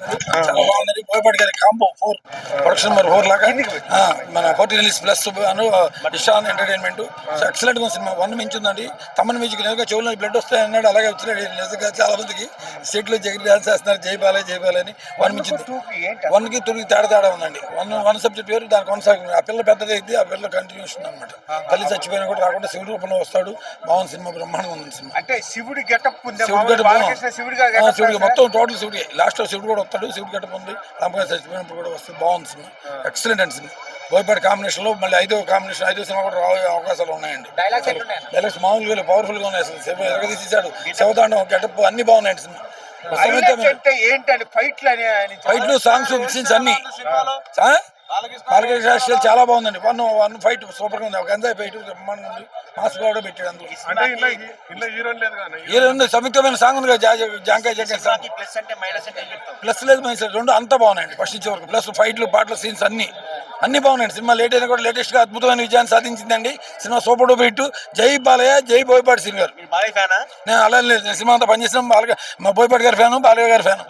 చాలా బాగుంది. బోయపాటి గారి కాంబో 4 ప్రొడక్షన్ నెంబర్ 4 లాగా మన 40 release plus Ishan entertainment excellent గా సినిమా 1 మించుందండి. తమన్ మ్యూజిక్ నిజంగా చెవుల్లో బ్లడ్ వస్తాయి అన్నాడు, అలాగే వచ్చినాడు. నిజంగా చాలా మందికి సీట్లు జగన్ డాన్స్ చేస్తున్నారు, జై బాలే అని. 1 మించింది. 1 కి 2 కి తేడా ఉందండి. వన్ సబ్జెక్ట్ వేరు, దాని కొనసాగుతుంది. ఆ పిల్ల పెద్దది అయితే ఆ పిల్ల కంటిన్యూషన్ అనమాట. తల్లి చచ్చిపోయినా కూడా రాకుండా శివుడి రూపంలో వస్తాడు. బాగుంది సినిమా, బ్రహ్మాండంగా ఉంది సినిమా. అంటే శివుడి గెటప్ ఉంది, శివుడికి మొత్తం టోటల్ శివుడి. లాస్ట్ లో శివుడు కూడా వస్తాడు, శివుడు గెటప్ ఉంది. రామగారు చచ్చిపోయినప్పుడు కూడా వస్తుంది. బాగుంది సినిమా, ఎక్సలెంట్ అండి సినిమా. బోయపాటి కాంబినేషన్ లో మళ్ళీ ఐదో సినిమా కూడా రావే అవకాశాలు ఉన్నాయండి. డైలాగ్స్ మామూలుగా పవర్ఫుల్ గా ఉన్నాయి. అసలు ఎరగదీశాడు. శివతాండం గెటప్ అన్ని బాగున్నాయండి సినిమా. ఫైట్లు, సాంగ్స్, సీన్స్ అన్ని బాలకృష్ణ చాలా బాగుందండి. వన్ ఫైట్ సూపర్ గా ఉంది. ఒక గంజాయి ఫైట్ బ్రహ్మాండంగా ఉంది. మాస్ కూడా పెట్టాడు అందులో. హీరో ఉంది, సంయుక్తమైన సాంగ్ ఉంది కదా, జాంకాయ సాంగ్. ప్లస్ లేదు మైనస్ లేదు, రెండు అంతా బాగున్నాయండి ఫస్ట్ నుంచి వరకు. ప్లస్ ఫైట్లు, పాటలు, సీన్స్ అన్ని బాగున్నాయండి. సినిమా లేట్ అయినా కూడా లేటెస్ట్ గా అద్భుతమైన విజయాన్ని సాధించిందండి. Cinema super duper hit. జై బాలయ్య, జై బోయపాటి సింగ్ గారు. నేను అలా లేదు, సినిమా అంతా పనిచేసిన మా బోయపాటి గారి ఫ్యాను, బాలయ్య గారి ఫ్యాను.